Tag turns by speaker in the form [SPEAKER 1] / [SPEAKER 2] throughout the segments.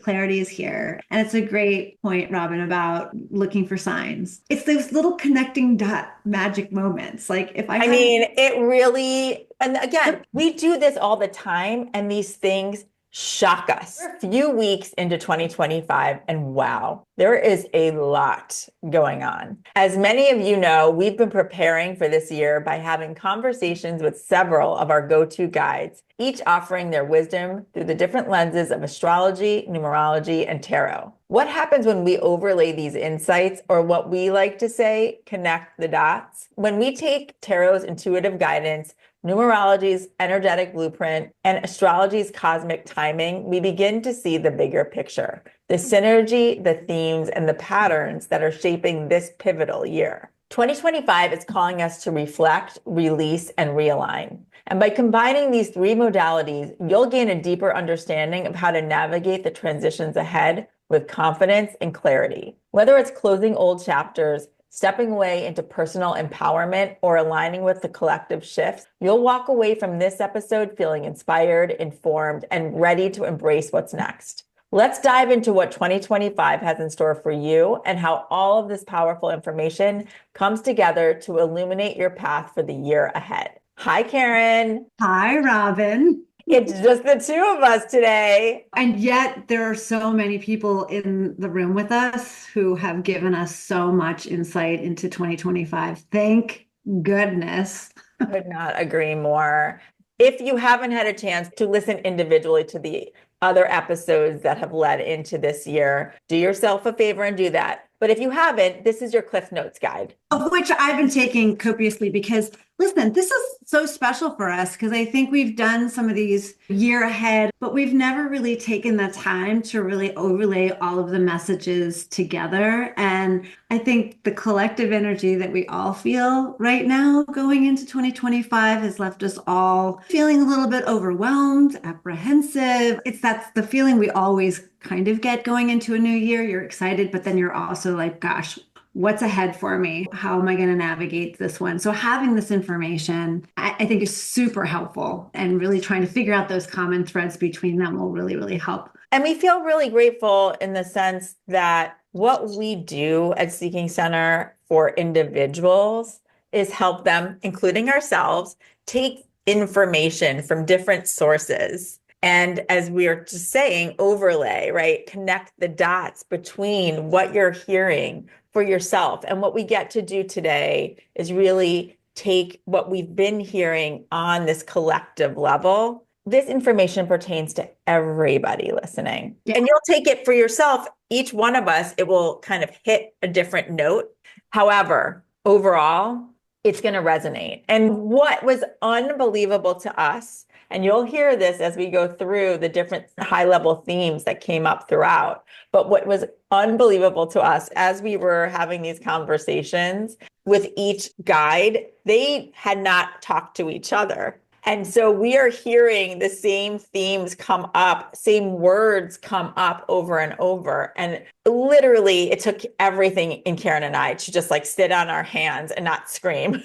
[SPEAKER 1] Clarity is here. And it's a great point, Robyn, about looking for signs. It's those little connecting dot magic moments. Like if I
[SPEAKER 2] I
[SPEAKER 1] had,
[SPEAKER 2] mean, it really, and again, we do this all the time, and these things shock us. We're a few weeks into 2025, and wow, there is a lot going on. As many of you know, we've been preparing for this year by having conversations with several of our go-to guides, each offering their wisdom through the different lenses of astrology, numerology, and tarot. What happens when we overlay these insights, or what we like to say, connect the dots? When we take tarot's intuitive guidance, numerology's energetic blueprint, and astrology's cosmic timing, we begin to see the bigger picture, the synergy, the themes, and the patterns that are shaping this pivotal year. 2025 is calling us to reflect, release, and realign. And by combining these three modalities, you'll gain a deeper understanding of how to navigate the transitions ahead with confidence and clarity. Whether it's closing old chapters, stepping away into personal empowerment, or aligning with the collective shifts, you'll walk away from this episode feeling inspired, informed, and ready to embrace what's next. Let's dive into what 2025 has in store for you and how all of this powerful information comes together to illuminate your path for the year ahead. Hi, Karen.
[SPEAKER 1] hi, Robyn.
[SPEAKER 2] It's just the two of us today.
[SPEAKER 1] And yet there are so many people in the room with us who have given us so much insight into 2025. Thank goodness.
[SPEAKER 2] Could not agree more. If you haven't had a chance to listen individually to the other episodes that have led into this year, do yourself a favor and do that. But if you haven't, this is your Cliff Notes guide.
[SPEAKER 1] Of which I've been taking copiously because, listen, this is so special for us because I think we've done some of these year ahead, but we've never really taken the time to really overlay all of the messages together. And I think the collective energy that we all feel right now going into 2025 has left us all feeling a little bit overwhelmed, apprehensive. That's the feeling we always kind of get going into a new year. You're excited, but then you're also like, gosh, what's ahead for me? How am I going to navigate this one? So having this information, I think is super helpful, and really trying to figure out those common threads between them will really, really help.
[SPEAKER 2] And we feel really grateful in the sense that what we do at Seeking Center for individuals is help them, including ourselves, take information from different sources. And as we are just saying, overlay, right? Connect the dots between what you're hearing for yourself. And what we get to do today is really take what we've been hearing on this collective level. This information pertains to everybody listening.
[SPEAKER 1] Yeah.
[SPEAKER 2] And you'll take it for yourself. Each one of us, it will kind of hit a different note. However, overall, it's going to resonate. And what was unbelievable to us, and you'll hear this as we go through the different high-level themes that came up throughout. But what was unbelievable to us as we were having these conversations with each guide, they had not talked to each other. And so we are hearing the same themes come up, same words come up over and over. And literally, it took everything in Karen and I to just like sit on our hands and not scream.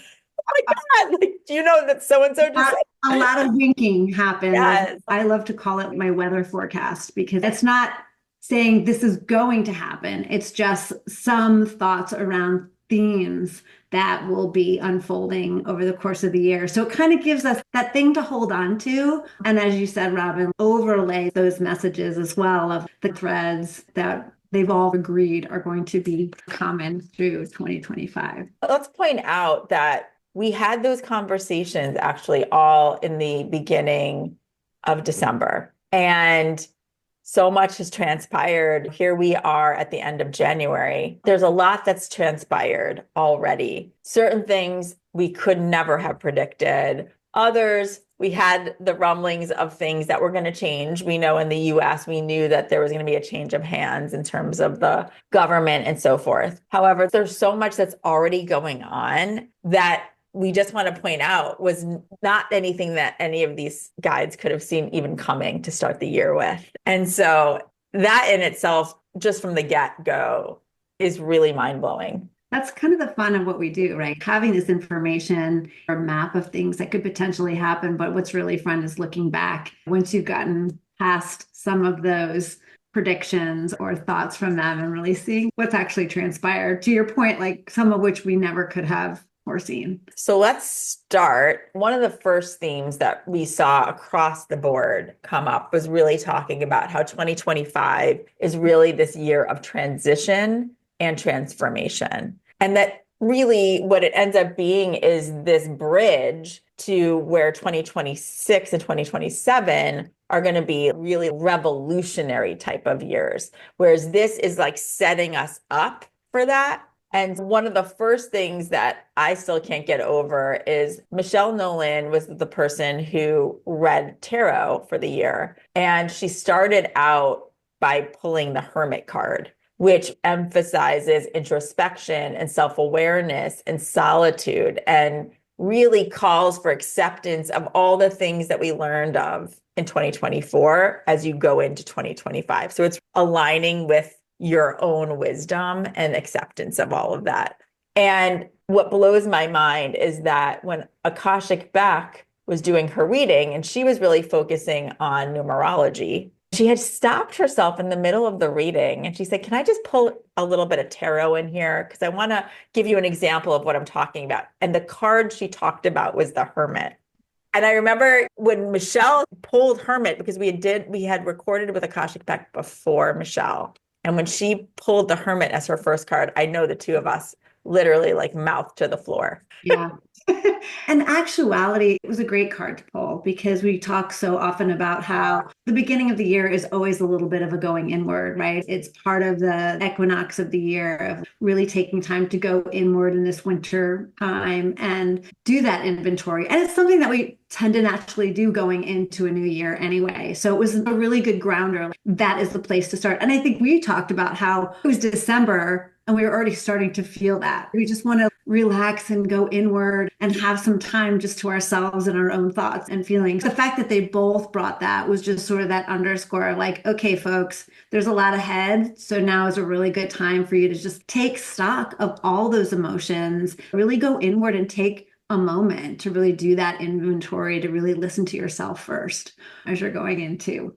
[SPEAKER 2] Oh my God, like, do you know that so-and-so just said?
[SPEAKER 1] A lot of winking happened.
[SPEAKER 2] Yes.
[SPEAKER 1] I love to call it my weather forecast because it's not saying this is going to happen. It's just some thoughts around themes that will be unfolding over the course of the year. So it kind of gives us that thing to hold on to. And as you said, Robyn, overlay those messages as well of the threads that they've all agreed are going to be common through 2025.
[SPEAKER 2] Let's point out that we had those conversations actually all in the beginning of December. And so much has transpired. Here we are at the end of January. There's a lot that's transpired already. Certain things we could never have predicted. Others, we had the rumblings of things that were going to change. We know in the US, we knew that there was going to be a change of hands in terms of the government and so forth. However, there's so much that's already going on that we just want to point out was not anything that any of these guides could have seen even coming to start the year with. And so that in itself, just from the get-go, is really mind-blowing.
[SPEAKER 1] That's kind of the fun of what we do, right? Having this information or map of things that could potentially happen. But what's really fun is looking back once you've gotten past some of those predictions or thoughts from them and really seeing what's actually transpired. To your point, like some of which we never could have foreseen.
[SPEAKER 2] So let's start. One of the first themes that we saw across the board come up was really talking about how 2025 is really this year of transition and transformation. And that really what it ends up being is this bridge to where 2026 and 2027 are going to be really revolutionary type of years. Whereas this is like setting us up for that. And one of the first things that I still can't get over is Michelle Nolan was the person who read tarot for the year. And she started out by pulling the Hermit card, which emphasizes introspection and self-awareness and solitude and really calls for acceptance of all the things that we learned of in 2024 as you go into 2025. So it's aligning with your own wisdom and acceptance of all of that. And what blows my mind is that when Akashic Beck was doing her reading and she was really focusing on numerology, she had stopped herself in the middle of the reading and she said, "Can I just pull a little bit of tarot in here? Because I want to give you an example of what I'm talking about." And the card she talked about was the Hermit. And I remember when Michelle pulled Hermit, because we had recorded with Akashic Beck before Michelle. And when she pulled the Hermit as her first card, I know the two of us literally like mouth to the floor.
[SPEAKER 1] Yeah. And actuality, it was a great card to pull because we talk so often about how the beginning of the year is always a little bit of a going inward, right? It's part of the equinox of the year of really taking time to go inward in this winter time and do that inventory. And it's something that we tend to naturally do going into a new year anyway. So it was a really good grounder. That is the place to start. And I think we talked about how it was December and we were already starting to feel that. We just want to relax and go inward and have some time just to ourselves and our own thoughts and feelings. The fact that they both brought that was just sort of that underscore of like, okay, folks, there's a lot ahead. So now is a really good time for you to just take stock of all those emotions, really go inward and take a moment to really do that inventory, to really listen to yourself first as you're going into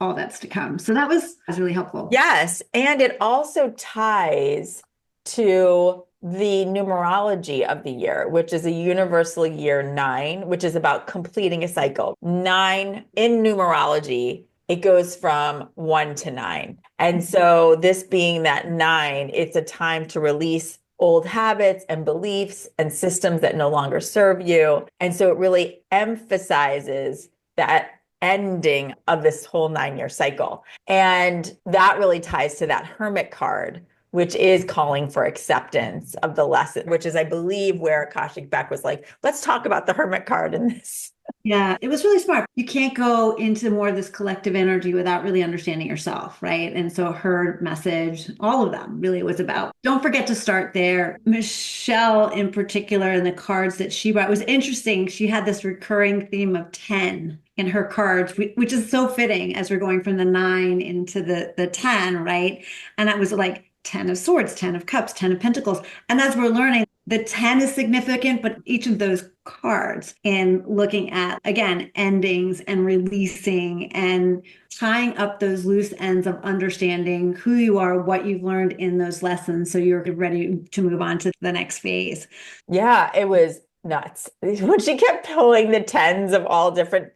[SPEAKER 1] all that's to come. So that was really helpful.
[SPEAKER 2] Yes. And it also ties to the numerology of the year, which is a universal year 9, which is about completing a cycle. 9 in numerology, it goes from 1 to 9. And so this being that 9, it's a time to release old habits and beliefs and systems that no longer serve you. And so it really emphasizes that ending of this whole 9-year cycle. And that really ties to that Hermit card, which is calling for acceptance of the lesson, which is, I believe, where Akashic Beck was like, let's talk about the Hermit card in this.
[SPEAKER 1] Yeah, it was really smart. You can't go into more of this collective energy without really understanding yourself, right? And so her message, all of them really was about, don't forget to start there. Michelle in particular, and the cards that she brought was interesting. She had this recurring theme of 10 in her cards, which is so fitting as we're going from the 9 into the 10, right? And that was like 10 of swords, 10 of cups, 10 of pentacles. And as we're learning, the 10 is significant, but each of those cards and looking at, again, endings and releasing and tying up those loose ends of understanding who you are, what you've learned in those lessons. So you're ready to move on to the next phase.
[SPEAKER 2] Yeah, it was nuts. When she kept pulling the 10s of all different,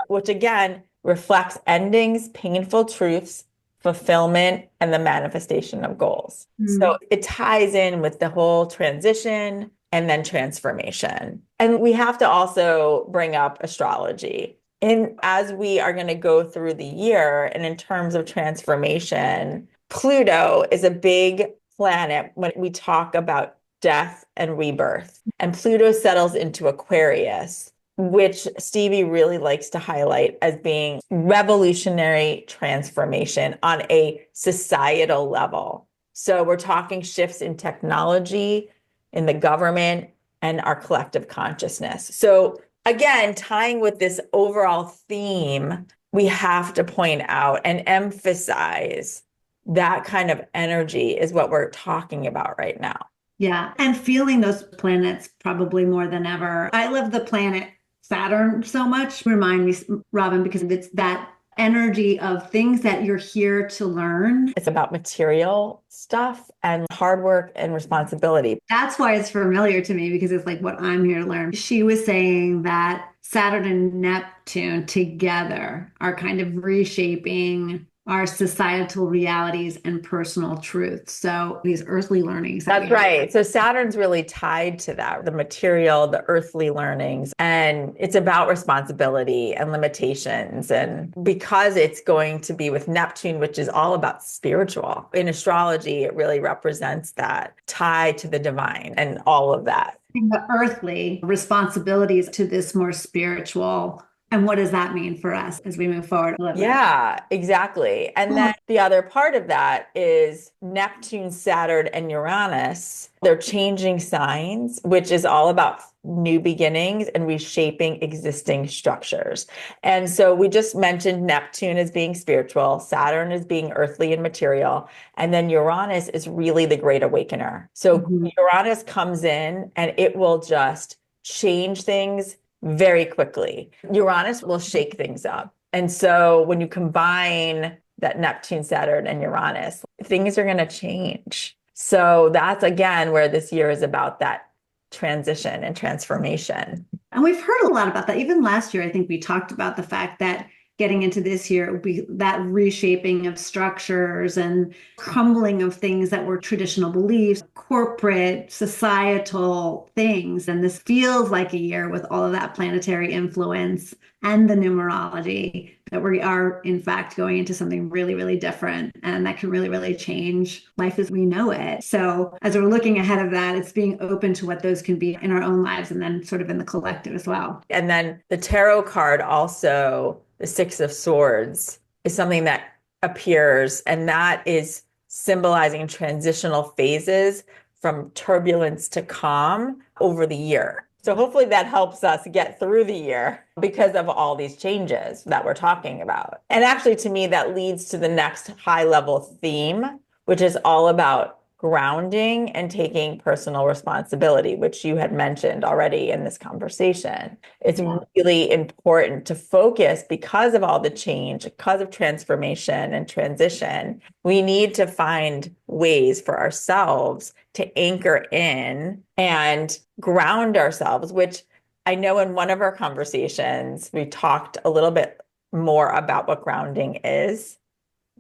[SPEAKER 2] which again reflects endings, painful truths, fulfillment, and the manifestation of goals. So it ties in with the whole transition and then transformation. And we have to also bring up astrology. And as we are going to go through the year, and in terms of transformation, Pluto is a big planet when we talk about death and rebirth. And Pluto settles into Aquarius, which Stevie really likes to highlight as being revolutionary transformation on a societal level. So we're talking shifts in technology, in the government, and our collective consciousness. So again, tying with this overall theme, we have to point out and emphasize that kind of energy is what we're talking about right now.
[SPEAKER 1] Yeah. And feeling those planets probably more than ever. I love the planet Saturn so much. Remind me, Robyn, because it's that energy of things that you're here to learn.
[SPEAKER 2] It's about material stuff and hard work and responsibility.
[SPEAKER 1] That's why it's familiar to me, because it's like what I'm here to learn. She was saying that Saturn and Neptune together are kind of reshaping our societal realities and personal truths. So these earthly learnings.
[SPEAKER 2] That's right. So Saturn's really tied to that, the material, the earthly learnings, and it's about responsibility and limitations. And because it's going to be with Neptune, which is all about spiritual, in astrology, it really represents that tie to the divine and all of that.
[SPEAKER 1] The earthly responsibilities to this more spiritual. And what does that mean for us as we move forward?
[SPEAKER 2] Yeah, exactly. And then the other part of that is Neptune, Saturn, and Uranus. They're changing signs, which is all about new beginnings and reshaping existing structures. And so we just mentioned Neptune as being spiritual, Saturn as being earthly and material, and then Uranus is really the great awakener. So Uranus comes in and it will just change things very quickly. Uranus will shake things up. And so when you combine that Neptune, Saturn, and Uranus, things are going to change. So that's again where this year is about that transition and transformation.
[SPEAKER 1] And we've heard a lot about that. Even last year, I think we talked about the fact that getting into this year, it would be that reshaping of structures and crumbling of things that were traditional beliefs, corporate, societal things. And this feels like a year with all of that planetary influence and the numerology that we are, in fact, going into something really, really different. And that can really, really change life as we know it. So as we're looking ahead of that, it's being open to what those can be in our own lives and then sort of in the collective as well.
[SPEAKER 2] And then the tarot card also, the Six of Swords, is something that appears, and that is symbolizing transitional phases from turbulence to calm over the year. So hopefully that helps us get through the year because of all these changes that we're talking about. And actually, to me, that leads to the next high level theme, which is all about grounding and taking personal responsibility, which you had mentioned already in this conversation. It's really important to focus because of all the change, because of transformation and transition. We need to find ways for ourselves to anchor in and ground ourselves, which I know in one of our conversations, we talked a little bit more about what grounding is.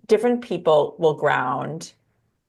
[SPEAKER 2] Different people will ground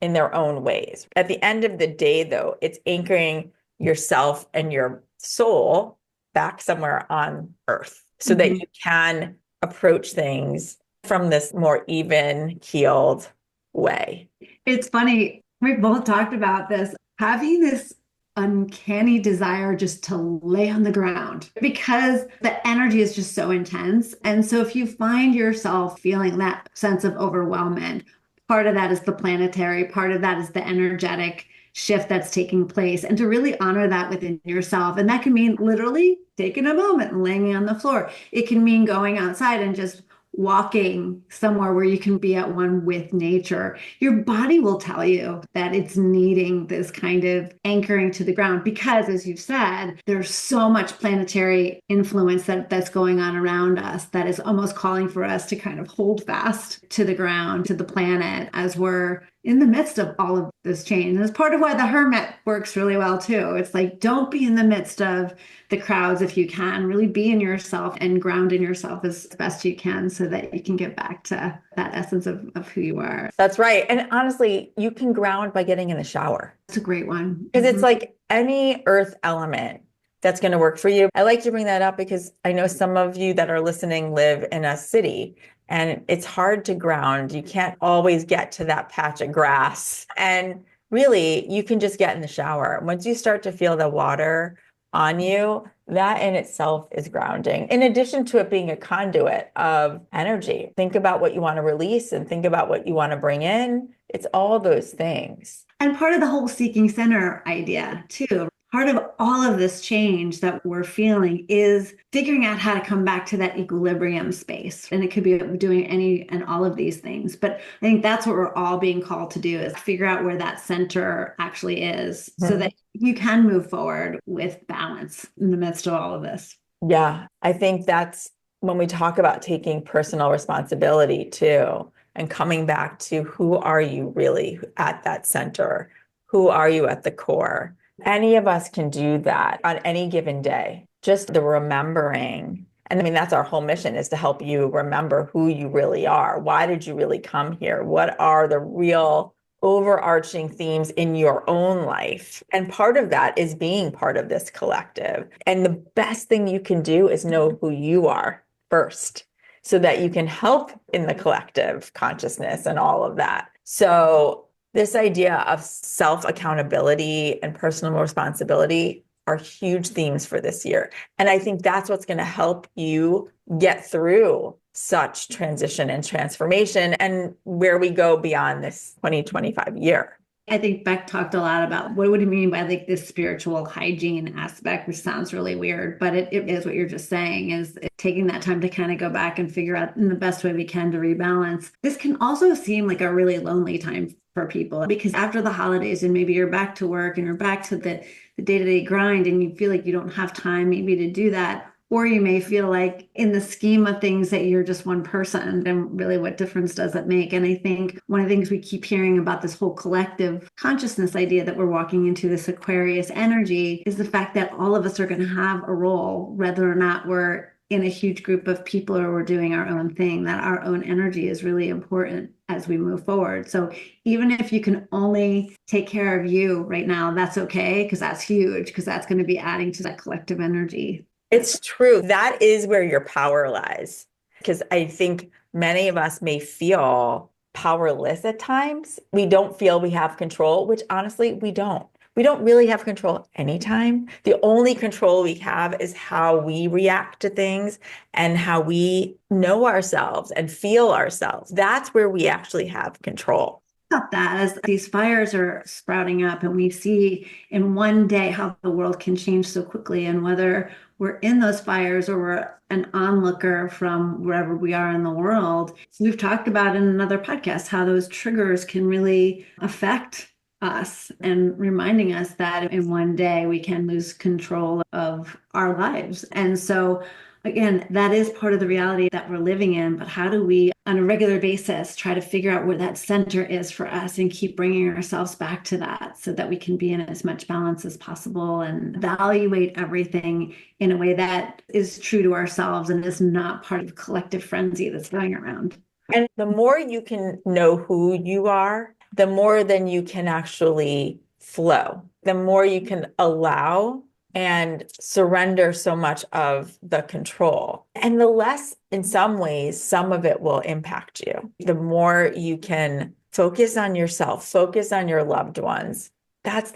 [SPEAKER 2] in their own ways. At the end of the day, though, it's anchoring yourself and your soul back somewhere on earth so that you can approach things from this more even keeled way.
[SPEAKER 1] It's funny. We've both talked about this, having this uncanny desire just to lay on the ground because the energy is just so intense. And so if you find yourself feeling that sense of overwhelmment, part of that is the planetary, part of that is the energetic shift that's taking place, and to really honor that within yourself. And that can mean literally taking a moment and laying on the floor. It can mean going outside and just walking somewhere where you can be at one with nature. Your body will tell you that it's needing this kind of anchoring to the ground because, as you've said, there's so much planetary influence that's going on around us that is almost calling for us to kind of hold fast to the ground, to the planet, as we're in the midst of all of this change. And it's part of why the hermit works really well too. It's like, don't be in the midst of the crowds if you can. Really be in yourself and ground in yourself as best you can so that you can get back to that essence of who you are.
[SPEAKER 2] That's right. And honestly, you can ground by getting in the shower.
[SPEAKER 1] It's a great one.
[SPEAKER 2] Because it's like any earth element that's going to work for you. I like to bring that up because I know some of you that are listening live in a city and it's hard to ground. You can't always get to that patch of grass. And really, you can just get in the shower. Once you start to feel the water on you, that in itself is grounding. In addition to it being a conduit of energy, think about what you want to release and think about what you want to bring in. It's all those things.
[SPEAKER 1] And part of the whole seeking center idea too. Part of all of this change that we're feeling is figuring out how to come back to that equilibrium space. And it could be doing any and all of these things. But I think that's what we're all being called to do, is figure out where that center actually is so that you can move forward with balance in the midst of all of this.
[SPEAKER 2] Yeah, I think that's when we talk about taking personal responsibility too, and coming back to who are you really at that center? Who are you at the core? Any of us can do that on any given day. Just the remembering. And I mean, that's our whole mission, is to help you remember who you really are. Why did you really come here? What are the real overarching themes in your own life? And part of that is being part of this collective. And the best thing you can do is know who you are first, so that you can help in the collective consciousness and all of that. So this idea of self-accountability and personal responsibility are huge themes for this year. And I think that's what's going to help you get through such transition and transformation and where we go beyond this 2025 year.
[SPEAKER 1] I think Beck talked a lot about what would you mean by like this spiritual hygiene aspect, which sounds really weird, but it is what you're just saying, is taking that time to kind of go back and figure out in the best way we can to rebalance. This can also seem like a really lonely time for people, because after the holidays and maybe you're back to work and you're back to the day-to-day grind and you feel like you don't have time maybe to do that. Or you may feel like in the scheme of things that you're just one person, and really what difference does it make? And I think one of the things we keep hearing about this whole collective consciousness idea that we're walking into, this Aquarius energy, is the fact that all of us are going to have a role, whether or not we're in a huge group of people or we're doing our own thing, that our own energy is really important as we move forward. So even if you can only take care of you right now, that's okay, because that's huge, because that's going to be adding to that collective energy.
[SPEAKER 2] It's true. That is where your power lies. Because I think many of us may feel powerless at times. We don't feel we have control, which honestly, we don't. We don't really have control anytime. The only control we have is how we react to things and how we know ourselves and feel ourselves. That's where we actually have control.
[SPEAKER 1] About that, as these fires are sprouting up and we see in one day how the world can change so quickly, and whether we're in those fires or we're an onlooker from wherever we are in the world. We've talked about in another podcast how those triggers can really affect us, and reminding us that in one day we can lose control of our lives. And so again, that is part of the reality that we're living in, but how do we, on a regular basis, try to figure out where that center is for us and keep bringing ourselves back to that, so that we can be in as much balance as possible and evaluate everything in a way that is true to ourselves and is not part of collective frenzy that's going around.
[SPEAKER 2] And the more you can know who you are, the more then you can actually flow, the more you can allow and surrender so much of the control. And the less, in some ways, some of it will impact you. The more you can focus on yourself, focus on your loved ones. That's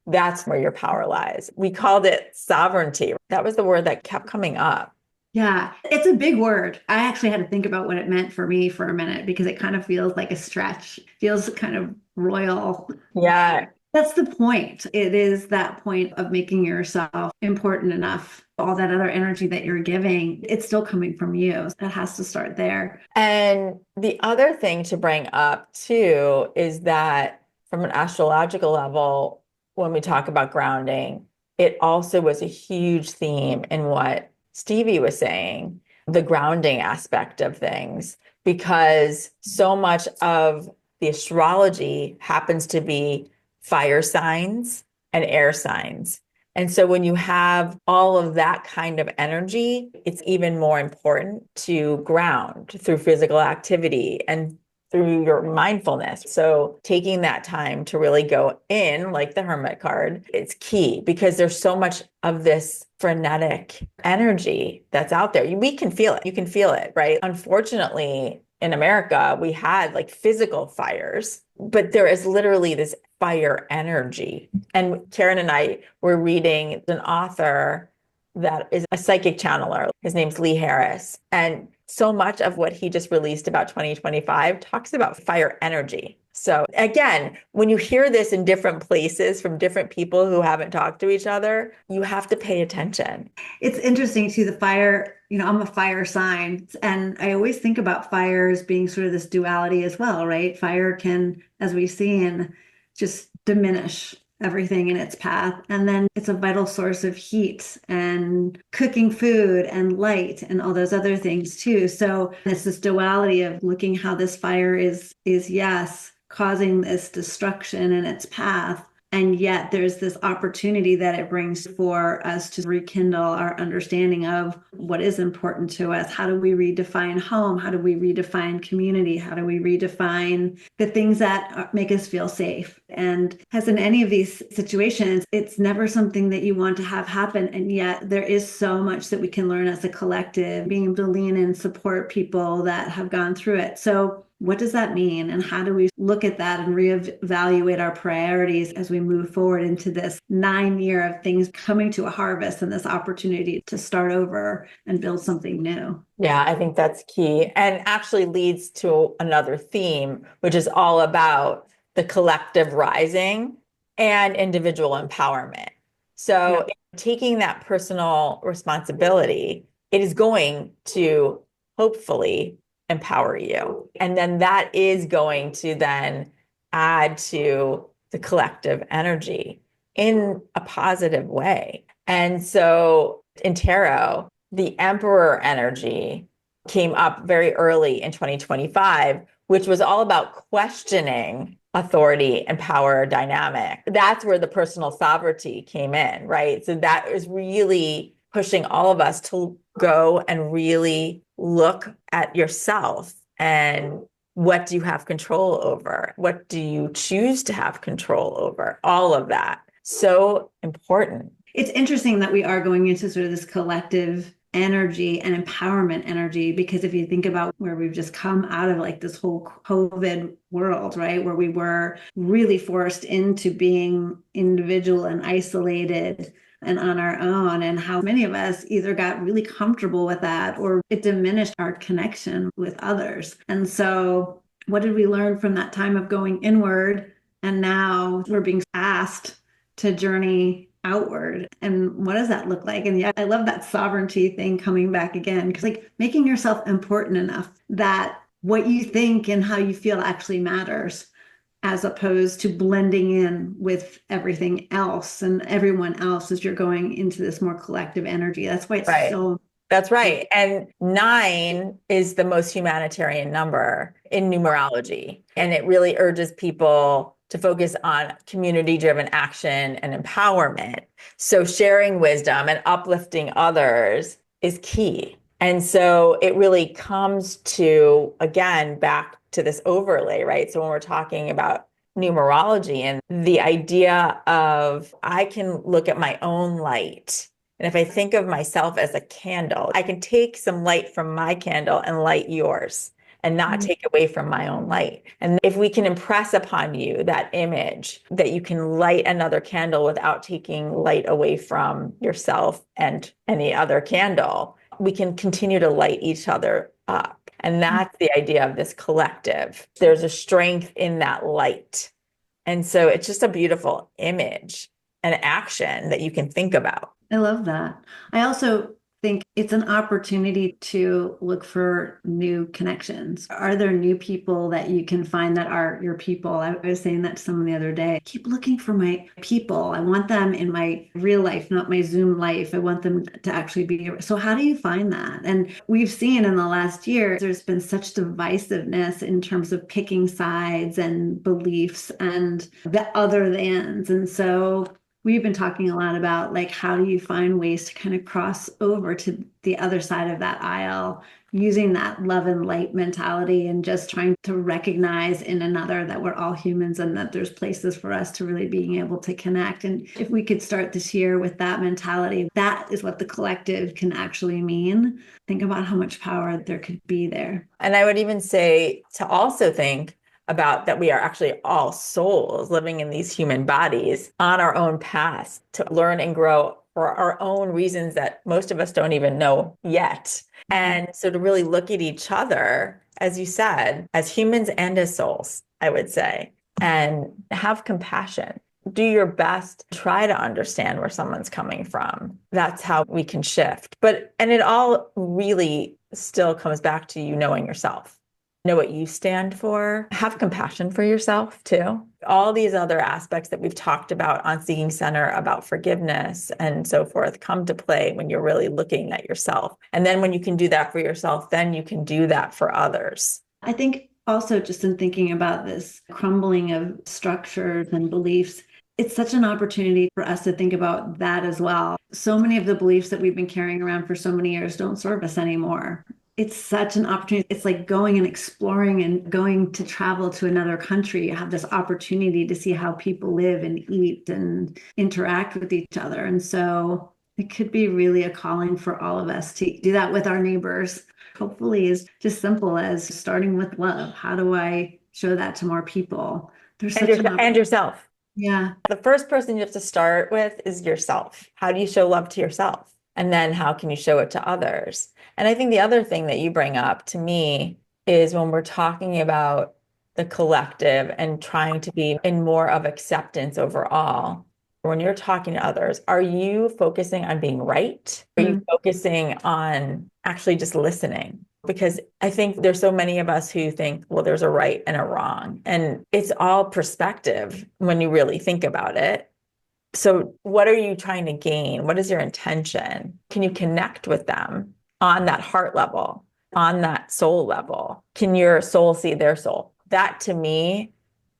[SPEAKER 2] that's where your power lies. We called it sovereignty. That was the word that kept coming up.
[SPEAKER 1] Yeah, it's a big word. I actually had to think about what it meant for me for a minute, because it kind of feels like a stretch, feels kind of royal.
[SPEAKER 2] Yeah.
[SPEAKER 1] That's the point. It is that point of making yourself important enough. All that other energy that you're giving, it's still coming from you. That has to start there.
[SPEAKER 2] And the other thing to bring up too is that from an astrological level, when we talk about grounding, it also was a huge theme in what Stevie was saying, the grounding aspect of things, because so much of the astrology happens to be fire signs and air signs. And so when you have all of that kind of energy, it's even more important to ground through physical activity and through your mindfulness. So taking that time to really go in, like the Hermit card, it's key, because there's so much of this frenetic energy that's out there. We can feel it. You can feel it, right? Unfortunately, in America, we had like physical fires, but there is literally this fire energy. And Karen and I were reading an author that is a psychic channeler. His name's Lee Harris. And so much of what he just released about 2025 talks about fire energy. So again, when you hear this in different places from different people who haven't talked to each other, you have to pay attention.
[SPEAKER 1] It's interesting too, the fire, I'm a fire sign, and I always think about fire as being sort of this duality as well, right? Fire can, as we've seen, just diminish everything in its path. And then it's a vital source of heat and cooking food and light and all those other things too. So it's this duality of looking how this fire is yes, causing this destruction in its path. And yet there's this opportunity that it brings for us to rekindle our understanding of what is important to us. How do we redefine home? How do we redefine community? How do we redefine the things that make us feel safe? And as in any of these situations, it's never something that you want to have happen. And yet there is so much that we can learn as a collective, being able to lean and support people that have gone through it. So what does that mean? And how do we look at that and reevaluate our priorities as we move forward into this 9 year of things coming to a harvest and this opportunity to start over and build something new?
[SPEAKER 2] Yeah, I think that's key, and actually leads to another theme, which is all about the collective rising and individual empowerment. So taking that personal responsibility, it is going to hopefully empower you. And then that is going to then add to the collective energy in a positive way. And so in tarot, the Emperor energy came up very early in 2025, which was all about questioning authority and power dynamic. That's where the personal sovereignty came in, right? So that is really pushing all of us to go and really look at yourself and what do you have control over? What do you choose to have control over? All of that. So important.
[SPEAKER 1] It's interesting that we are going into sort of this collective energy and empowerment energy, because if you think about where we've just come out of like this whole COVID world, right, where we were really forced into being individual and isolated and on our own, and how many of us either got really comfortable with that or it diminished our connection with others. And so what did we learn from that time of going inward? And now we're being asked to journey outward. And what does that look like? And yeah, I love that sovereignty thing coming back again, because like making yourself important enough that what you think and how you feel actually matters, as opposed to blending in with everything else and everyone else as you're going into this more collective energy. That's why it's
[SPEAKER 2] Right.
[SPEAKER 1] so.
[SPEAKER 2] That's right. And 9 is the most humanitarian number in numerology. And it really urges people to focus on community-driven action and empowerment. So sharing wisdom and uplifting others is key. And so it really comes to, again, back to this overlay, right? So when we're talking about numerology and the idea of I can look at my own light. And if I think of myself as a candle, I can take some light from my candle and light yours and not take away from my own light. And if we can impress upon you that image that you can light another candle without taking light away from yourself and any other candle, we can continue to light each other up. And that's the idea of this collective. There's a strength in that light. And so it's just a beautiful image and action that you can think about.
[SPEAKER 1] I love that. I also think it's an opportunity to look for new connections. Are there new people that you can find that are your people? I was saying that to someone the other day. Keep looking for my people. I want them in my real life, not my Zoom life. I want them to actually be. So how do you find that? And we've seen in the last year, there's been such divisiveness in terms of picking sides and beliefs and the other thans. And so we've been talking a lot about like, how do you find ways to kind of cross over to the other side of that aisle, using that love and light mentality and just trying to recognize in another that we're all humans and that there's places for us to really being able to connect. And if we could start this year with that mentality, that is what the collective can actually mean. Think about how much power there could be there.
[SPEAKER 2] And I would even say to also think about that we are actually all souls living in these human bodies on our own paths to learn and grow for our own reasons that most of us don't even know yet. And so to really look at each other, as you said, as humans and as souls, I would say, and have compassion. Do your best, try to understand where someone's coming from. That's how we can shift. And it all really still comes back to you knowing yourself. know what you stand for, have compassion for yourself too. All these other aspects that we've talked about on Seeking Center about forgiveness and so forth come to play when you're really looking at yourself. And then when you can do that for yourself, then you can do that for others.
[SPEAKER 1] I think also just in thinking about this crumbling of structures and beliefs, it's such an opportunity for us to think about that as well. So many of the beliefs that we've been carrying around for so many years don't serve us anymore. It's such an opportunity. It's like going and exploring and going to travel to another country. You have this opportunity to see how people live and eat and interact with each other. And so it could be really a calling for all of us to do that with our neighbors. Hopefully, is just simple as starting with love. How do I show that to more people? There's such
[SPEAKER 2] And yourself.
[SPEAKER 1] Yeah.
[SPEAKER 2] The first person you have to start with is yourself. How do you show love to yourself? And then how can you show it to others? And I think the other thing that you bring up to me is when we're talking about the collective and trying to be in more of acceptance overall. When you're talking to others, are you focusing on being right? Are you focusing on actually just listening? Because I think there's so many of us who think, well, there's a right and a wrong, and it's all perspective when you really think about it. So what are you trying to gain? What is your intention? Can you connect with them on that heart level, on that soul level? Can your soul see their soul? That to me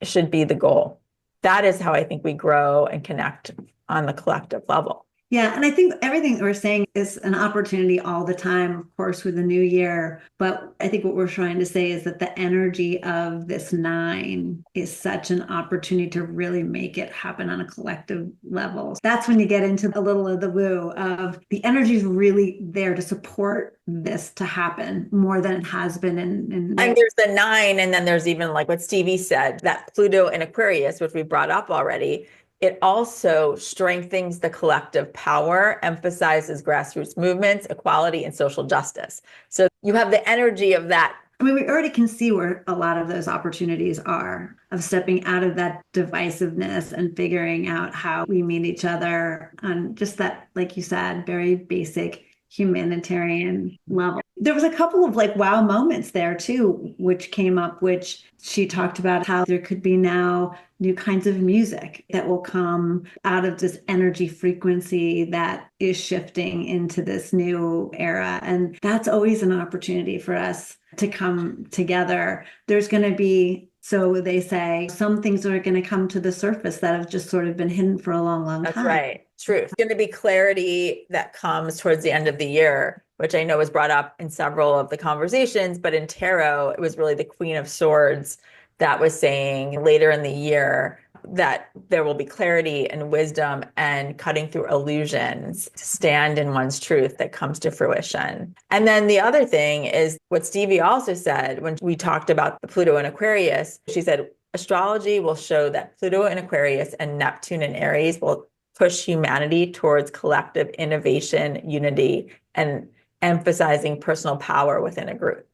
[SPEAKER 2] should be the goal. That is how I think we grow and connect on the collective level.
[SPEAKER 1] Yeah. And I think everything that we're saying is an opportunity all the time, of course, with the new year. But I think what we're trying to say is that the energy of this 9 is such an opportunity to really make it happen on a collective level. That's when you get into a little of the woo of the energy is really there to support this to happen more than it has been. And
[SPEAKER 2] there's the 9, and then there's even like what Stevie said, that Pluto in Aquarius, which we brought up already. It also strengthens the collective power, emphasizes grassroots movements, equality, and social justice. So you have the energy of that.
[SPEAKER 1] I mean, we already can see where a lot of those opportunities are of stepping out of that divisiveness and figuring out how we meet each other on just that, like you said, very basic humanitarian level. There was a couple of like wow moments there too, which came up, which she talked about how there could be now new kinds of music that will come out of this energy frequency that is shifting into this new era. And that's always an opportunity for us to come together. There's going to be, so they say, some things are going to come to the surface that have just sort of been hidden for a long, long time.
[SPEAKER 2] That's right. True. It's going to be clarity that comes towards the end of the year, which I know was brought up in several of the conversations, but in tarot, it was really the Queen of Swords that was saying later in the year that there will be clarity and wisdom and cutting through illusions to stand in one's truth that comes to fruition. And then the other thing is what Stevie also said when we talked about the Pluto in Aquarius. She said, astrology will show that Pluto in Aquarius and Neptune in Aries will push humanity towards collective innovation, unity, and emphasizing personal power within a group.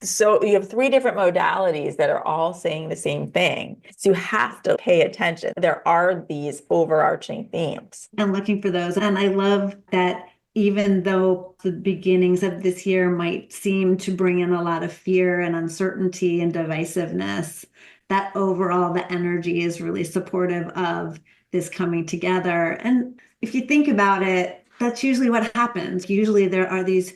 [SPEAKER 2] So you have 3 different modalities that are all saying the same thing. So you have to pay attention. There are these overarching themes.
[SPEAKER 1] And looking for those. And I love that even though the beginnings of this year might seem to bring in a lot of fear and uncertainty and divisiveness, that overall the energy is really supportive of this coming together. And if you think about it, that's usually what happens. Usually there are these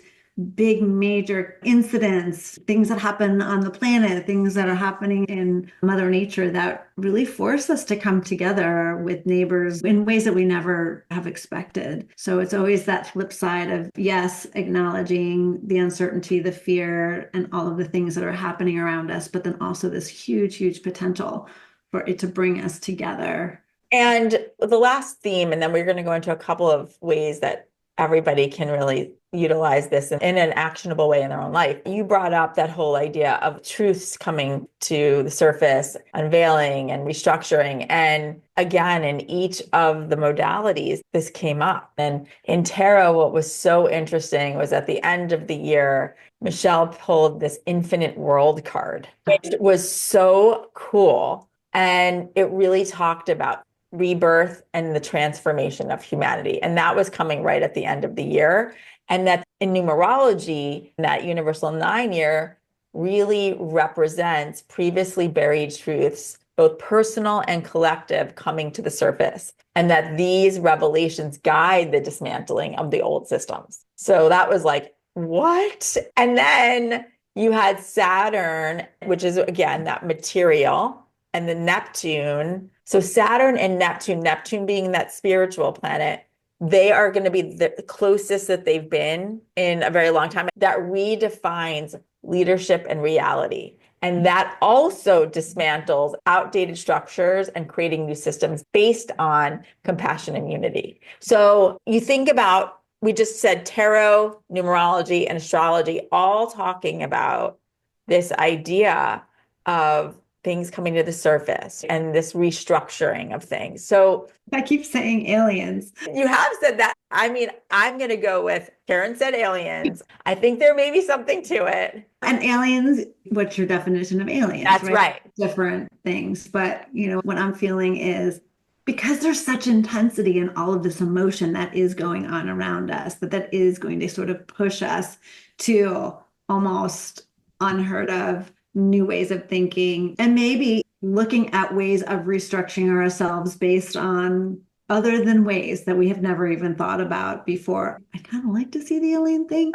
[SPEAKER 1] big major incidents, things that happen on the planet, things that are happening in Mother Nature that really force us to come together with neighbors in ways that we never have expected. So it's always that flip side of, yes, acknowledging the uncertainty, the fear, and all of the things that are happening around us, but then also this huge, huge potential for it to bring us together.
[SPEAKER 2] And the last theme, and then we're going to go into a couple of ways that everybody can really utilize this in an actionable way in their own life. You brought up that whole idea of truths coming to the surface, unveiling and restructuring. And again, in each of the modalities, this came up. And in tarot, what was so interesting was at the end of the year, Michelle pulled this infinite world card, which was so cool. And it really talked about rebirth and the transformation of humanity. And that was coming right at the end of the year. And that in numerology, that universal 9 year really represents previously buried truths, both personal and collective, coming to the surface, and that these revelations guide the dismantling of the old systems. So that was like, what? And then you had Saturn, which is, again, that material, and the Neptune. So Saturn and Neptune, Neptune being that spiritual planet, they are going to be the closest that they've been in a very long time. That redefines leadership and reality. And that also dismantles outdated structures and creating new systems based on compassion and unity. So you think about, we just said tarot, numerology, and astrology, all talking about this idea of things coming to the surface and this restructuring of things. So
[SPEAKER 1] I keep saying aliens.
[SPEAKER 2] you have said that. I mean, I'm going to go with Karen said aliens. I think there may be something to it.
[SPEAKER 1] And aliens, what's your definition of aliens?
[SPEAKER 2] That's right.
[SPEAKER 1] Different things. But, what I'm feeling is because there's such intensity in all of this emotion that is going on around us, that is going to sort of push us to almost unheard of new ways of thinking, and maybe looking at ways of restructuring ourselves based on other than ways that we have never even thought about before. I kind of like to see the alien thing.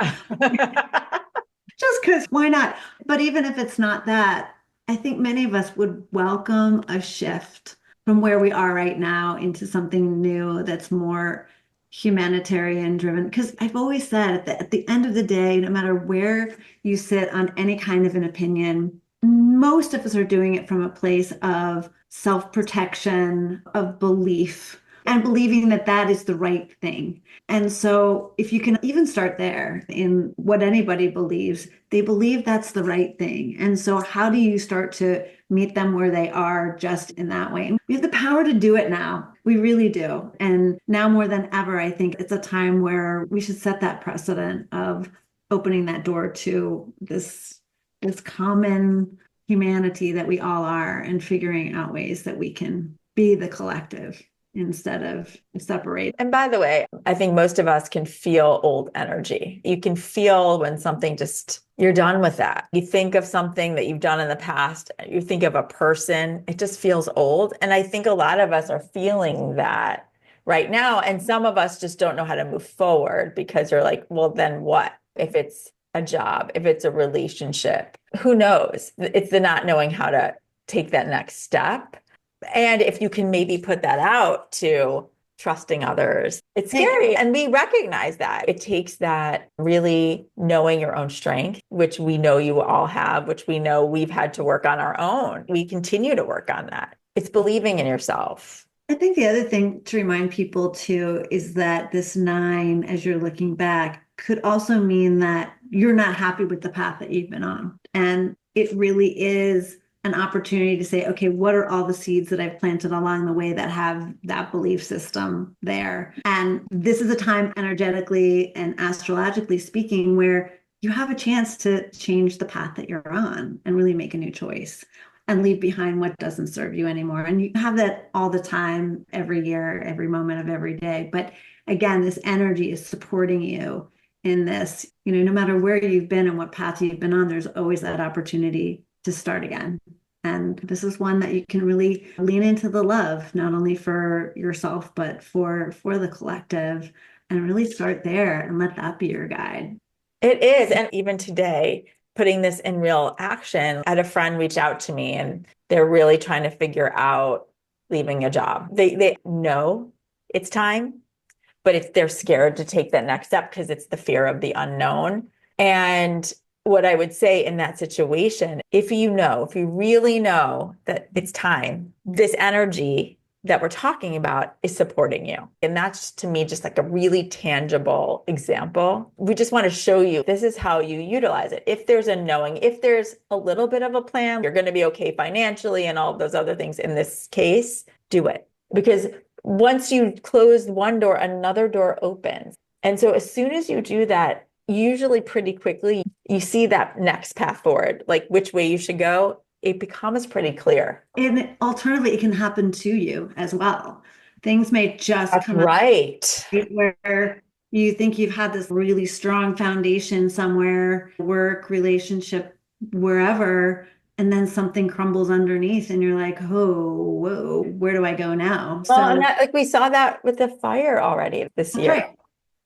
[SPEAKER 1] Just because, why not? But even if it's not that, I think many of us would welcome a shift from where we are right now into something new that's more humanitarian driven. Because I've always said at the end of the day, no matter where you sit on any kind of an opinion, most of us are doing it from a place of self-protection, of belief, and believing that that is the right thing. And so if you can even start there in what anybody believes, they believe that's the right thing. And so how do you start to meet them where they are just in that way? We have the power to do it now. We really do. And now more than ever, I think it's a time where we should set that precedent of opening that door to this common humanity that we all are, and figuring out ways that we can be the collective instead of separate.
[SPEAKER 2] And by the way, I think most of us can feel old energy. You can feel when something you're done with that. You think of something that you've done in the past, you think of a person, it just feels old. And I think a lot of us are feeling that right now. And some of us just don't know how to move forward because you're like, well, then what? If it's a job, if it's a relationship, who knows? It's the not knowing how to take that next step. And if you can maybe put that out to trusting others, it's scary. And we recognize that. It takes that really knowing your own strength, which we know you all have, which we know we've had to work on our own. We continue to work on that. It's believing in yourself.
[SPEAKER 1] I think the other thing to remind people too is that this 9, as you're looking back, could also mean that you're not happy with the path that you've been on. And it really is an opportunity to say, okay, what are all the seeds that I've planted along the way that have that belief system there? And this is a time, energetically and astrologically speaking, where you have a chance to change the path that you're on and really make a new choice and leave behind what doesn't serve you anymore. And you have that all the time, every year, every moment of every day. But again, this energy is supporting you in this, no matter where you've been and what path you've been on, there's always that opportunity to start again. And this is one that you can really lean into the love, not only for yourself, but for the collective, and really start there and let that be your guide.
[SPEAKER 2] It is. And even today, putting this in real action, I had a friend reach out to me and they're really trying to figure out leaving a job. They know it's time, but they're scared to take that next step because it's the fear of the unknown. And what I would say in that situation, if you really know that it's time, this energy that we're talking about is supporting you. And that's, to me, just like a really tangible example. We just want to show you this is how you utilize it. If there's a knowing, if there's a little bit of a plan, you're going to be okay financially and all of those other things. In this case, do it. Because once you close one door, another door opens. And so as soon as you do that, usually pretty quickly, you see that next path forward, like which way you should go. It becomes pretty clear.
[SPEAKER 1] And alternatively, it can happen to you as well. Things may just
[SPEAKER 2] That's
[SPEAKER 1] come
[SPEAKER 2] right.
[SPEAKER 1] up where you think you've had this really strong foundation somewhere, work, relationship, wherever, and then something crumbles underneath and you're like, oh, whoa, where do I go now?
[SPEAKER 2] Well, and
[SPEAKER 1] So
[SPEAKER 2] that, like we saw that with the fire already this
[SPEAKER 1] that's
[SPEAKER 2] year.
[SPEAKER 1] right.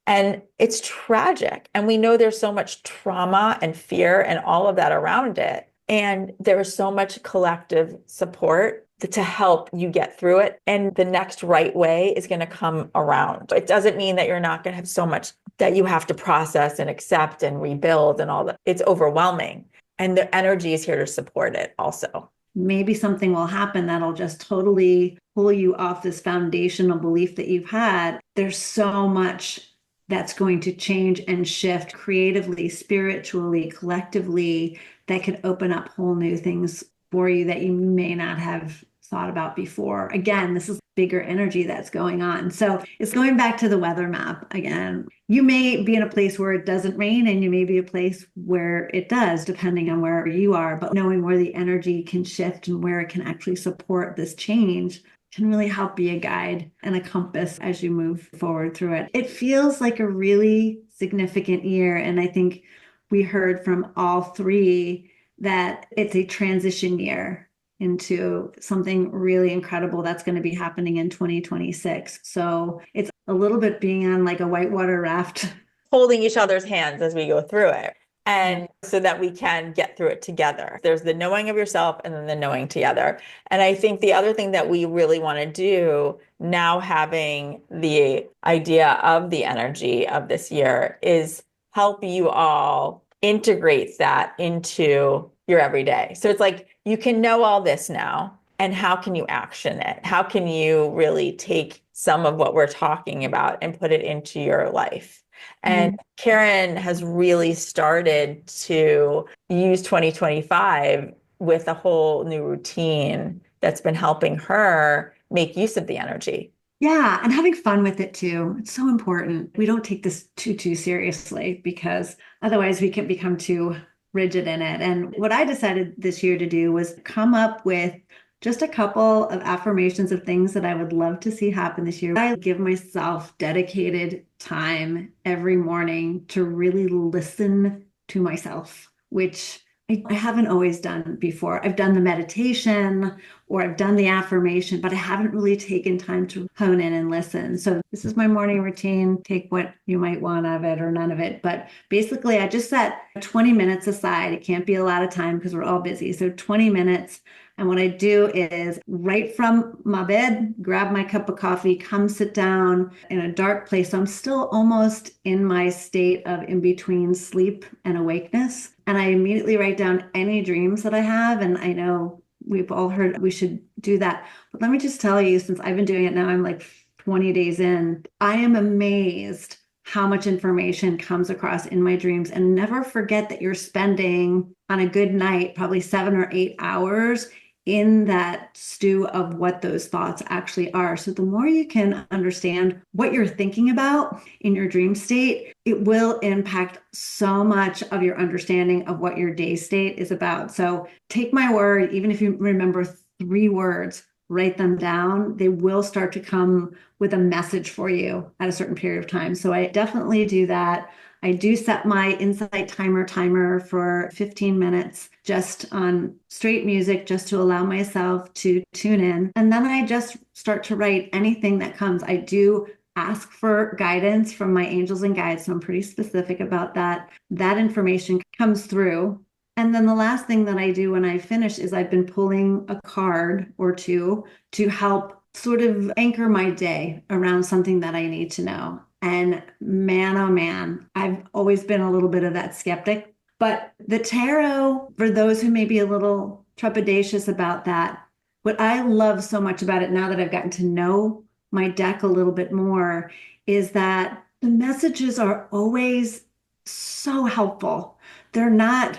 [SPEAKER 2] And it's tragic. And we know there's so much trauma and fear and all of that around it. And there is so much collective support to help you get through it. And the next right way is going to come around. It doesn't mean that you're not going to have so much that you have to process and accept and rebuild and all that. It's overwhelming. And the energy is here to support it also.
[SPEAKER 1] Maybe something will happen that'll just totally pull you off this foundational belief that you've had. There's so much that's going to change and shift creatively, spiritually, collectively, that could open up whole new things for you that you may not have thought about before. Again, this is bigger energy that's going on. So it's going back to the weather map again. You may be in a place where it doesn't rain, and you may be a place where it does, depending on where you are. But knowing where the energy can shift and where it can actually support this change can really help be a guide and a compass as you move forward through it. It feels like a really significant year. And I think we heard from all three that it's a transition year into something really incredible that's going to be happening in 2026. So it's a little bit being on like a whitewater raft.
[SPEAKER 2] Holding each other's hands as we go through it. And so that we can get through it together. There's the knowing of yourself and then the knowing together. And I think the other thing that we really want to do now, having the idea of the energy of this year, is help you all integrate that into your everyday. So it's like you can know all this now. And how can you action it? How can you really take some of what we're talking about and put it into your life? And Karen has really started to use 2025 with a whole new routine that's been helping her make use of the energy.
[SPEAKER 1] Yeah, and having fun with it too. It's so important. We don't take this too seriously, because otherwise we can become too rigid in it. And what I decided this year to do was come up with just a couple of affirmations of things that I would love to see happen this year. I give myself dedicated time every morning to really listen to myself, which I haven't always done before. I've done the meditation or I've done the affirmation, but I haven't really taken time to hone in and listen. So this is my morning routine. Take what you might want of it or none of it. But basically, I just set 20 minutes aside. It can't be a lot of time because we're all busy. So 20 minutes. And what I do is right from my bed, grab my cup of coffee, come sit down in a dark place. So I'm still almost in my state of in between sleep and awakeness. And I immediately write down any dreams that I have. And I know we've all heard we should do that. But let me just tell you, since I've been doing it now, I'm like 20 days in, I am amazed how much information comes across in my dreams. And never forget that you're spending on a good night, probably 7 or 8 hours in that stew of what those thoughts actually are. So the more you can understand what you're thinking about in your dream state, it will impact so much of your understanding of what your day state is about. So take my word, even if you remember 3 words, write them down. They will start to come with a message for you at a certain period of time. So I definitely do that. I do set my insight timer for 15 minutes just on straight music, just to allow myself to tune in. And then I just start to write anything that comes. I do ask for guidance from my angels and guides. So I'm pretty specific about that. That information comes through. And then the last thing that I do when I finish is I've been pulling a card or two to help sort of anchor my day around something that I need to know. And man, oh man, I've always been a little bit of that skeptic. But the tarot, for those who may be a little trepidatious about that, what I love so much about it now that I've gotten to know my deck a little bit more is that the messages are always so helpful. They're not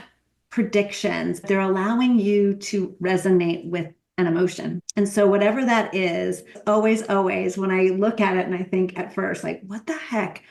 [SPEAKER 1] predictions. They're allowing you to resonate with an emotion. And so whatever that is, always, when I look at it and I think at first, like, what the heck,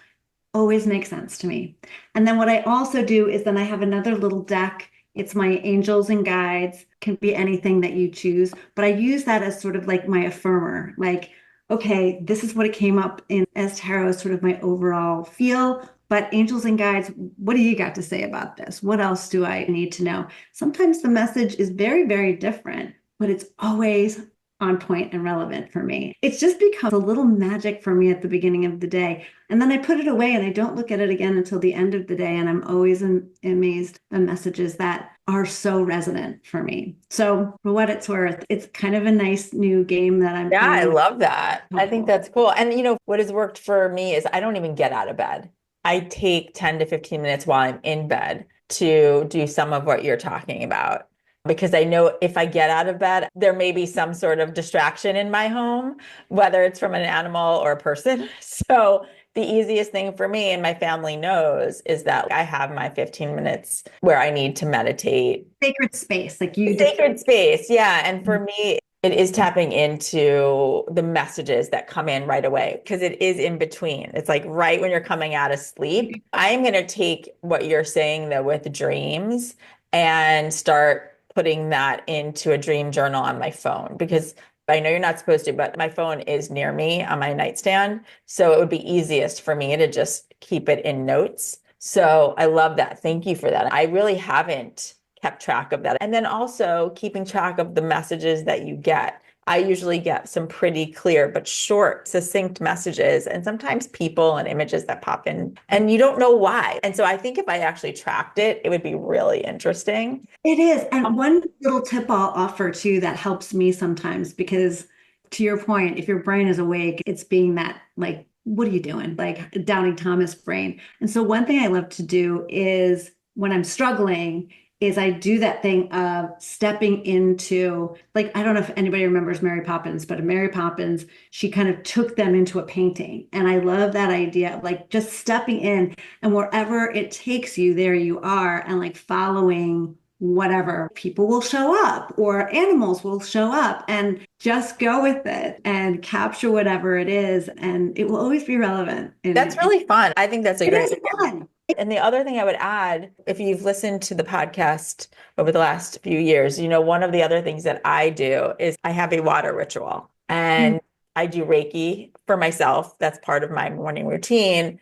[SPEAKER 1] always makes sense to me. And then what I also do is then I have another little deck. It's my angels and guides, can be anything that you choose, but I use that as sort of like my affirmer, like, okay, this is what it came up in as tarot, as sort of my overall feel. But angels and guides, what do you got to say about this? What else do I need to know? Sometimes the message is very, very different, but it's always on point and relevant for me. It's just become a little magic for me at the beginning of the day. And then I put it away and I don't look at it again until the end of the day. And I'm always amazed by messages that are so resonant for me. So for what it's worth, it's kind of a nice new game that I'm
[SPEAKER 2] Yeah, I
[SPEAKER 1] playing.
[SPEAKER 2] love that. I think that's cool. And what has worked for me is I don't even get out of bed. I take 10 to 15 minutes while I'm in bed to do some of what you're talking about. Because I know if I get out of bed, there may be some sort of distraction in my home, whether it's from an animal or a person. So the easiest thing for me and my family knows is that I have my 15 minutes where I need to meditate.
[SPEAKER 1] Sacred space, like you
[SPEAKER 2] Sacred space, yeah. And for me, it is tapping into the messages that come in right away because it is in between. It's like right when you're coming out of sleep. I'm going to take what you're saying though with dreams and start putting that into a dream journal on my phone because I know you're not supposed to, but my phone is near me on my nightstand. So it would be easiest for me to just keep it in notes. So I love that. Thank you for that. I really haven't kept track of that. And then also keeping track of the messages that you get. I usually get some pretty clear but short, succinct messages, and sometimes people and images that pop in, and you don't know why. And so I think if I actually tracked it, it would be really interesting.
[SPEAKER 1] It is. And one little tip I'll offer too that helps me sometimes because to your point, if your brain is awake, it's being that like, what are you doing? Like Doubting Thomas brain. And so one thing I love to do is when I'm struggling is I do that thing of stepping into, like, I don't know if anybody remembers Mary Poppins, but in Mary Poppins, she kind of took them into a painting. And I love that idea of like just stepping in and wherever it takes you, there you are, and like following whatever. People will show up or animals will show up and just go with it and capture whatever it is. And it will always be relevant.
[SPEAKER 2] That's really fun. I think that's a
[SPEAKER 1] It
[SPEAKER 2] great
[SPEAKER 1] is fun.
[SPEAKER 2] And the other thing I would add, if you've listened to the podcast over the last few years, one of the other things that I do is I have a water ritual and I do Reiki for myself. That's part of my morning routine.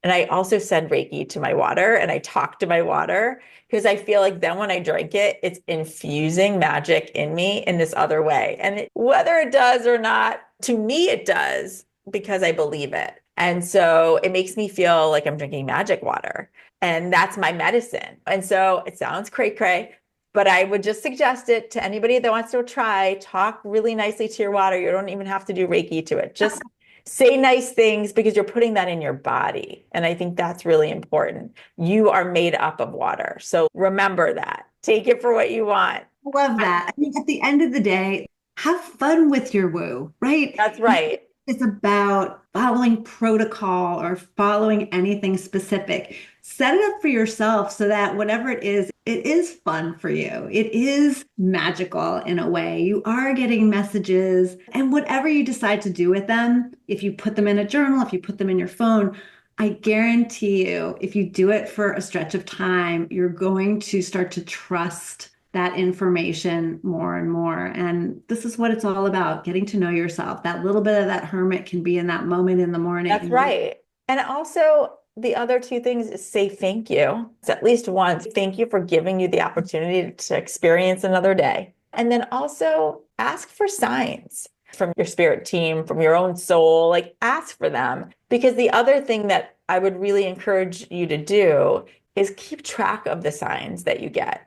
[SPEAKER 2] And I also send Reiki to my water and I talk to my water because I feel like then when I drink it, it's infusing magic in me in this other way. And whether it does or not, to me, it does because I believe it. And so it makes me feel like I'm drinking magic water and that's my medicine. And so it sounds cray-cray, but I would just suggest it to anybody that wants to try. Talk really nicely to your water. You don't even have to do Reiki to it. Just say nice things because you're putting that in your body. And I think that's really important. You are made up of water. So remember that. Take it for what you want.
[SPEAKER 1] Love that. I think at the end of the day, have fun with your woo, right?
[SPEAKER 2] That's right.
[SPEAKER 1] It's about following protocol or following anything specific. Set it up for yourself so that whatever it is fun for you. It is magical in a way. You are getting messages, and whatever you decide to do with them, if you put them in a journal, if you put them in your phone, I guarantee you, if you do it for a stretch of time, you're going to start to trust that information more and more. And this is what it's all about, getting to know yourself. That little bit of that hermit can be in that moment in the morning.
[SPEAKER 2] That's right. And also, the other two things is say thank you. It's at least once. Thank you for giving you the opportunity to experience another day. And then also ask for signs from your spirit team, from your own soul, like ask for them. Because the other thing that I would really encourage you to do is keep track of the signs that you get.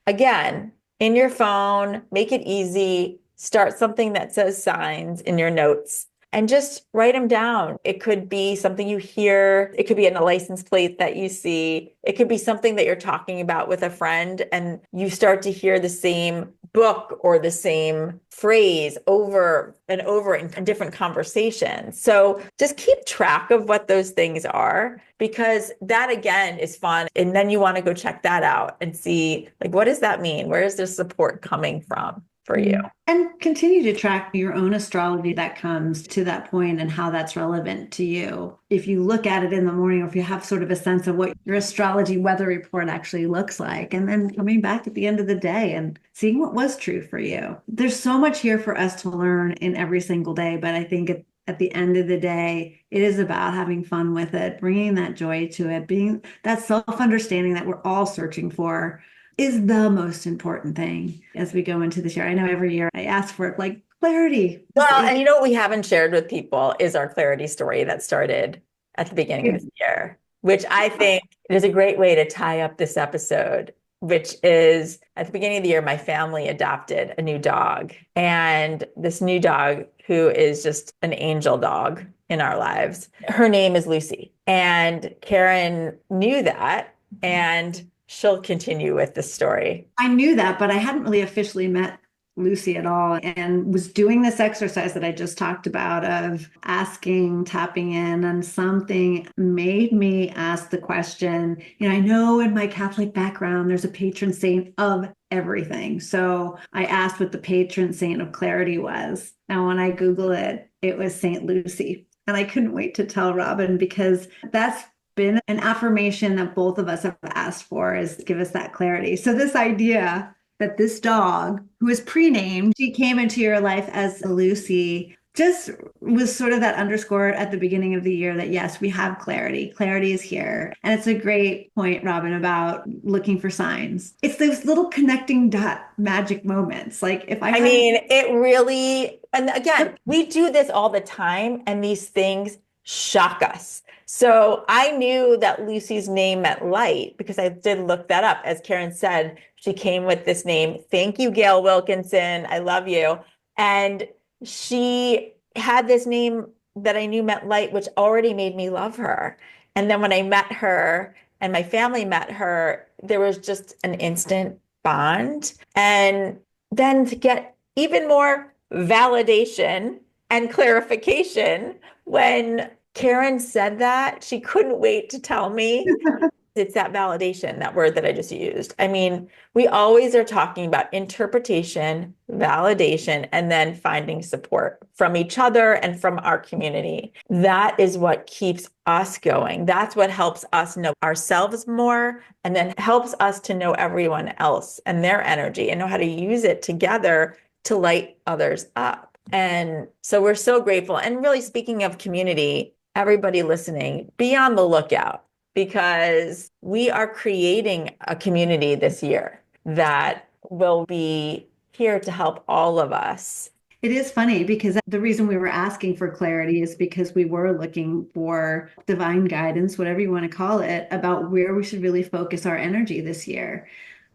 [SPEAKER 2] Again, in your phone, make it easy. Start something that says signs in your notes and just write them down. It could be something you hear. It could be in a license plate that you see. It could be something that you're talking about with a friend and you start to hear the same book or the same phrase over and over in different conversations. So just keep track of what those things are because that again is fun. And then you want to go check that out and see like, what does that mean? Where is this support coming from for you?
[SPEAKER 1] And continue to track your own astrology that comes to that point and how that's relevant to you. If you look at it in the morning, or if you have sort of a sense of what your astrology weather report actually looks like, and then coming back at the end of the day and seeing what was true for you. There's so much here for us to learn in every single day, but I think at the end of the day, it is about having fun with it, bringing that joy to it, being that self-understanding that we're all searching for is the most important thing as we go into this year. I know every year I ask for it, like clarity.
[SPEAKER 2] Well, and you know what we haven't shared with people is our clarity story that started at the beginning of this year, which I think is a great way to tie up this episode, which is at the beginning of the year, my family adopted a new dog. And this new dog, who is just an angel dog in our lives, her name is Lucy. And Karen knew that, and she'll continue with the story.
[SPEAKER 1] I knew that, but I hadn't really officially met Lucy at all, and was doing this exercise that I just talked about of asking, tapping in, and something made me ask the question, I know in my Catholic background, there's a patron saint of everything. So I asked what the patron saint of clarity was. And when I Google it, it was Saint Lucy. And I couldn't wait to tell Robyn, because that's been an affirmation that both of us have asked for, is give us that clarity. So this idea that this dog, who is pre-named, she came into your life as Lucy, just was sort of that underscore at the beginning of the year that yes, we have clarity. Clarity is here. And it's a great point, Robyn, about looking for signs. It's those little connecting dot magic moments. Like
[SPEAKER 2] I mean, it really, and again, we do this all the time, and these things shock us. So I knew that Lucy's name meant light because I did look that up. As Karen said, she came with this name. Thank you, Gail Wilkinson. I love you. And she had this name that I knew meant light, which already made me love her. And then when I met her and my family met her, there was just an instant bond. And then to get even more validation and clarification when Karen said that, she couldn't wait to tell me. It's that validation, that word that I just used. I mean, we always are talking about interpretation, validation, and then finding support from each other and from our community. That is what keeps us going. That's what helps us know ourselves more, and then helps us to know everyone else and their energy and know how to use it together to light others up. And so we're so grateful. And really, speaking of community, everybody listening, be on the lookout, because we are creating a community this year that will be here to help all of us.
[SPEAKER 1] It is funny because the reason we were asking for clarity is because we were looking for divine guidance, whatever you want to call it, about where we should really focus our energy this year.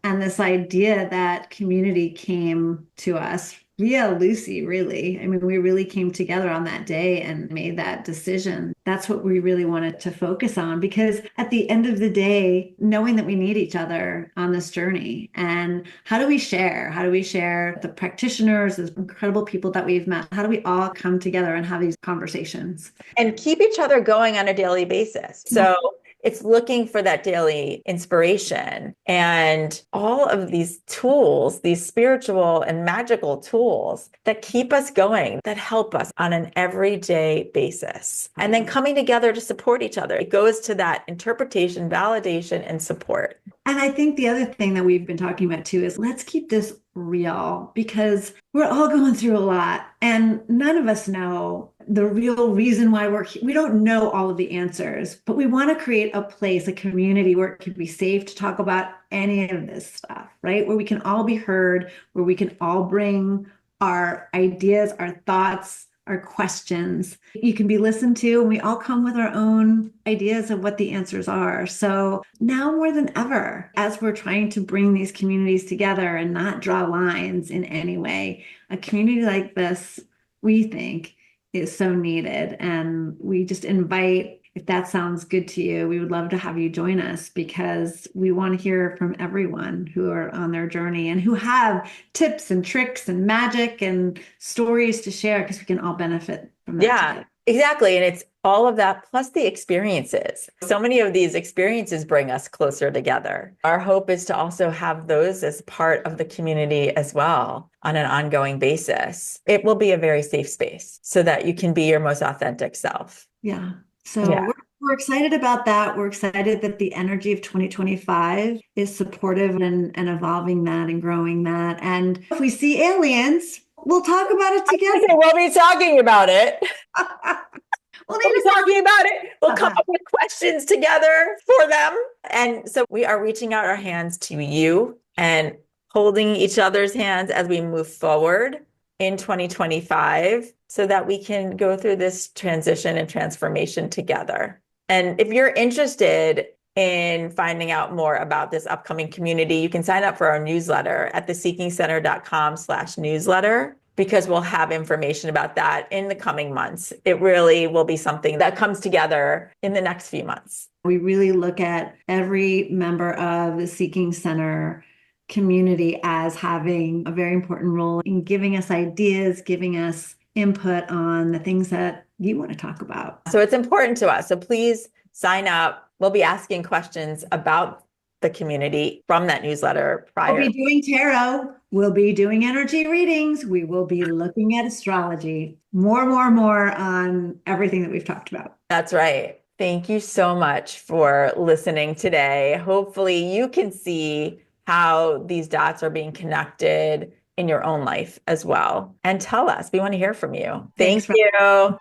[SPEAKER 1] And this idea that community came to us via Lucy, really. I mean, we really came together on that day and made that decision. That's what we really wanted to focus on, because at the end of the day, knowing that we need each other on this journey, and how do we share? How do we share the practitioners, the incredible people that we've met? How do we all come together and have these conversations?
[SPEAKER 2] And keep each other going on a daily basis. So it's looking for that daily inspiration and all of these tools, these spiritual and magical tools that keep us going, that help us on an everyday basis. And then coming together to support each other. It goes to that interpretation, validation, and support.
[SPEAKER 1] And I think the other thing that we've been talking about too is let's keep this real, because we're all going through a lot and none of us know the real reason why we don't know all of the answers, but we want to create a place, a community where it can be safe to talk about any of this stuff, right? Where we can all be heard, where we can all bring our ideas, our thoughts, our questions. You can be listened to, and we all come with our own ideas of what the answers are. So now more than ever, as we're trying to bring these communities together and not draw lines in any way, a community like this, we think, is so needed. And we just invite, if that sounds good to you, we would love to have you join us, because we want to hear from everyone who are on their journey and who have tips and tricks and magic and stories to share, because we can all benefit from that.
[SPEAKER 2] Yeah, together. Exactly. And it's all of that plus the experiences. So many of these experiences bring us closer together. Our hope is to also have those as part of the community as well on an ongoing basis. It will be a very safe space so that you can be your most authentic self.
[SPEAKER 1] Yeah. So we're excited about that. We're excited that the energy of 2025 is supportive and evolving that and growing that. And if we see aliens, we'll talk about it together.
[SPEAKER 2] We'll be talking about it.
[SPEAKER 1] Well, they
[SPEAKER 2] We'll be
[SPEAKER 1] just
[SPEAKER 2] talking about it. We'll come
[SPEAKER 1] Uh-huh.
[SPEAKER 2] up with questions together for them. And so we are reaching out our hands to you and holding each other's hands as we move forward in 2025 so that we can go through this transition and transformation together. And if you're interested in finding out more about this upcoming community, you can sign up for our newsletter at theseekingcenter.com/newsletter, because we'll have information about that in the coming months. It really will be something that comes together in the next few months.
[SPEAKER 1] We really look at every member of the Seeking Center community as having a very important role in giving us ideas, giving us input on the things that you want to talk about.
[SPEAKER 2] So it's important to us. So please sign up. We'll be asking questions about the community from that newsletter prior.
[SPEAKER 1] We'll be doing tarot. We'll be doing energy readings. We will be looking at astrology. More on everything that we've talked about.
[SPEAKER 2] That's right. Thank you so much for listening today. Hopefully you can see how these dots are being connected in your own life as well. And tell us, we want to hear from you. Thank you.